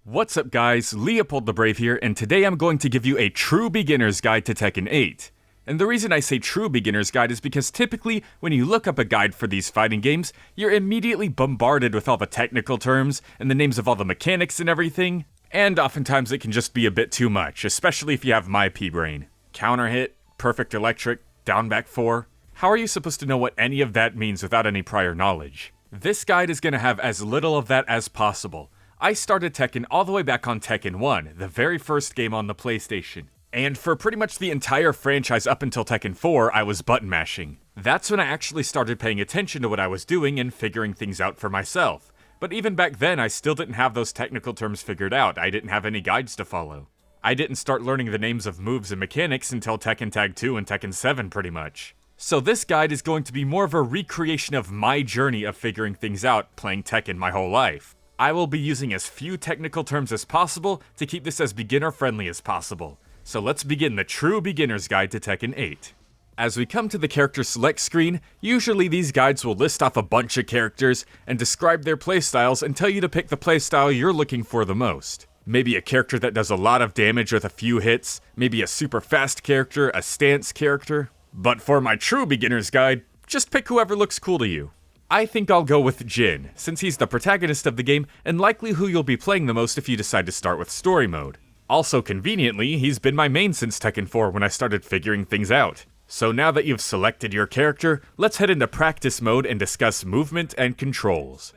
What's up guys, LeopoldTheBrave here, and today I'm going to give you a true beginner's guide to Tekken 8. And the reason I say true beginner's guide is because typically, when you look up a guide for these fighting games, you're immediately bombarded with all the technical terms, and the names of all the mechanics and everything, and oftentimes it can just be a bit too much, especially if you have my P-brain. Counter hit, perfect electric, down back 4. How are you supposed to know what any of that means without any prior knowledge? This guide is going to have as little of that as possible. I started Tekken all the way back on Tekken 1, the very first game on the PlayStation. And for pretty much the entire franchise up until Tekken 4, I was button mashing. That's when I actually started paying attention to what I was doing and figuring things out for myself. But even back then, I still didn't have those technical terms figured out. I didn't have any guides to follow. I didn't start learning the names of moves and mechanics until Tekken Tag 2 and Tekken 7 pretty much. So this guide is going to be more of a recreation of my journey of figuring things out playing Tekken my whole life. I will be using as few technical terms as possible to keep this as beginner-friendly as possible. So let's begin the true beginner's guide to Tekken 8. As we come to the character select screen, usually these guides will list off a bunch of characters and describe their playstyles and tell you to pick the playstyle you're looking for the most. Maybe a character that does a lot of damage with a few hits, maybe a super fast character, a stance character. But for my true beginner's guide, just pick whoever looks cool to you. I think I'll go with Jin, since he's the protagonist of the game and likely who you'll be playing the most if you decide to start with story mode. Also conveniently, he's been my main since Tekken 4 when I started figuring things out. So now that you've selected your character, let's head into practice mode and discuss movement and controls.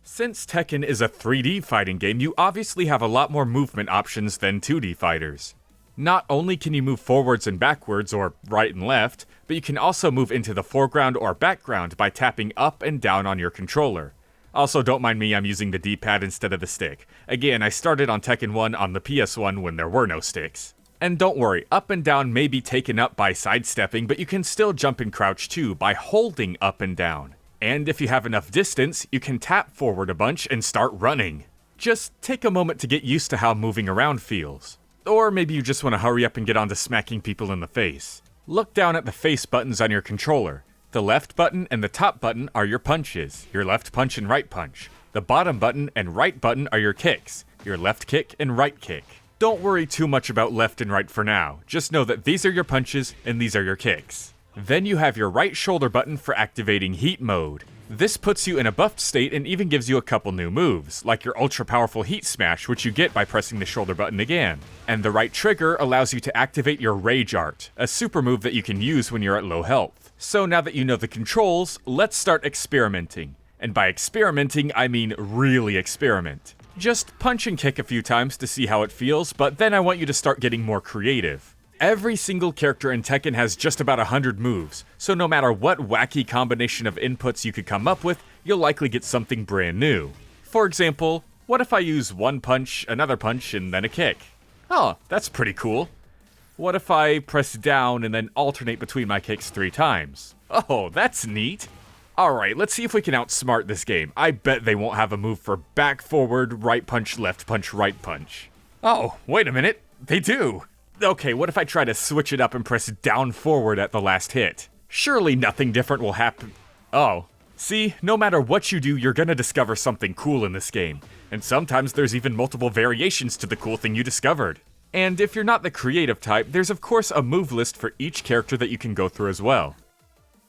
Since Tekken is a 3D fighting game, you obviously have a lot more movement options than 2D fighters. Not only can you move forwards and backwards, or right and left, but you can also move into the foreground or background by tapping up and down on your controller. Also, don't mind me, I'm using the D-pad instead of the stick. Again, I started on Tekken 1 on the PS1 when there were no sticks. And don't worry, up and down may be taken up by sidestepping, but you can still jump and crouch too by holding up and down. And if you have enough distance, you can tap forward a bunch and start running. Just take a moment to get used to how moving around feels. Or maybe you just want to hurry up and get on to smacking people in the face. Look down at the face buttons on your controller. The left button and the top button are your punches, your left punch and right punch. The bottom button and right button are your kicks, your left kick and right kick. Don't worry too much about left and right for now, just know that these are your punches and these are your kicks. Then you have your right shoulder button for activating heat mode. This puts you in a buffed state and even gives you a couple new moves, like your ultra-powerful Heat Smash, which you get by pressing the shoulder button again. And the right trigger allows you to activate your Rage Art, a super move that you can use when you're at low health. So now that you know the controls, let's start experimenting. And by experimenting, I mean really experiment. Just punch and kick a few times to see how it feels, but then I want you to start getting more creative. Every single character in Tekken has just about 100 moves, so no matter what wacky combination of inputs you could come up with, you'll likely get something brand new. For example, what if I use one punch, another punch, and then a kick? Oh, that's pretty cool. What if I press down and then alternate between my kicks 3 times? Oh, that's neat. Alright, let's see if we can outsmart this game. I bet they won't have a move for back, forward, right punch, right punch. Oh, wait a minute, they do. Okay, what if I try to switch it up and press down forward at the last hit? Surely nothing different will happen. Oh. See, no matter what you do, you're gonna discover something cool in this game. And sometimes there's even multiple variations to the cool thing you discovered. And if you're not the creative type, there's of course a move list for each character that you can go through as well.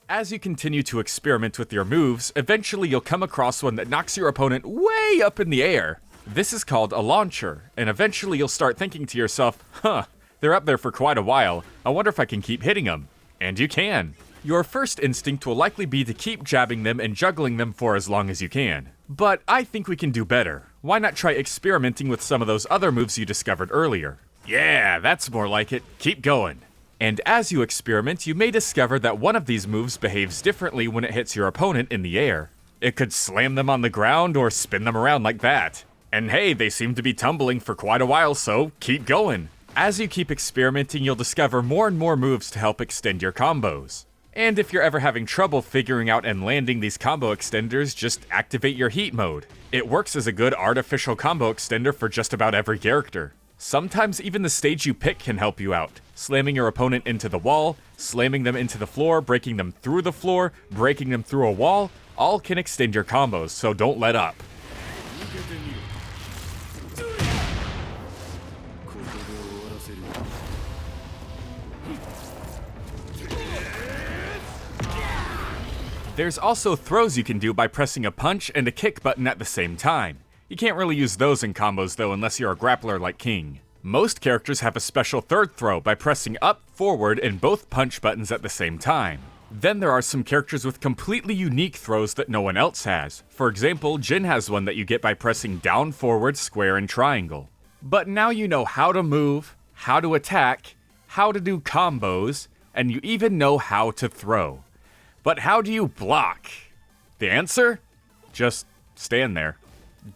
As you continue to experiment with your moves, eventually you'll come across one that knocks your opponent way up in the air. This is called a launcher, and eventually you'll start thinking to yourself, they're up there for quite a while, I wonder if I can keep hitting them. And you can. Your first instinct will likely be to keep jabbing them and juggling them for as long as you can. But I think we can do better. Why not try experimenting with some of those other moves you discovered earlier? Yeah, that's more like it. Keep going. And as you experiment, you may discover that one of these moves behaves differently when it hits your opponent in the air. It could slam them on the ground or spin them around like that. And hey, they seem to be tumbling for quite a while, so keep going. As you keep experimenting, you'll discover more and more moves to help extend your combos. And if you're ever having trouble figuring out and landing these combo extenders, just activate your heat mode. It works as a good artificial combo extender for just about every character. Sometimes even the stage you pick can help you out. Slamming your opponent into the wall, slamming them into the floor, breaking them through the floor, breaking them through a wall, all can extend your combos, so don't let up. There's also throws you can do by pressing a punch and a kick button at the same time. You can't really use those in combos though unless you're a grappler like King. Most characters have a special third throw by pressing up, forward, and both punch buttons at the same time. Then there are some characters with completely unique throws that no one else has. For example, Jin has one that you get by pressing down, forward, square, and triangle. But now you know how to move, how to attack, how to do combos, and you even know how to throw. But how do you block? The answer? Just stand there.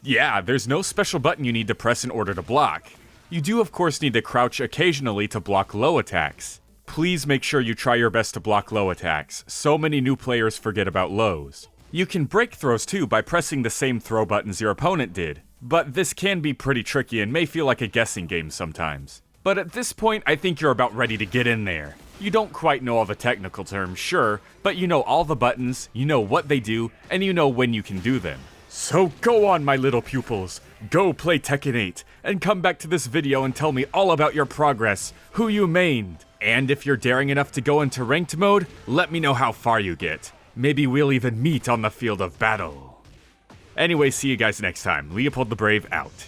Yeah, there's no special button you need to press in order to block. You do of course need to crouch occasionally to block low attacks. Please make sure you try your best to block low attacks. So many new players forget about lows. You can break throws too by pressing the same throw buttons your opponent did, but this can be pretty tricky and may feel like a guessing game sometimes. But at this point, I think you're about ready to get in there. You don't quite know all the technical terms, sure, but you know all the buttons, you know what they do, and you know when you can do them. So go on, my little pupils, go play Tekken 8, and come back to this video and tell me all about your progress, who you mained, and if you're daring enough to go into ranked mode, let me know how far you get. Maybe we'll even meet on the field of battle. Anyway, see you guys next time. Leopold the Brave out.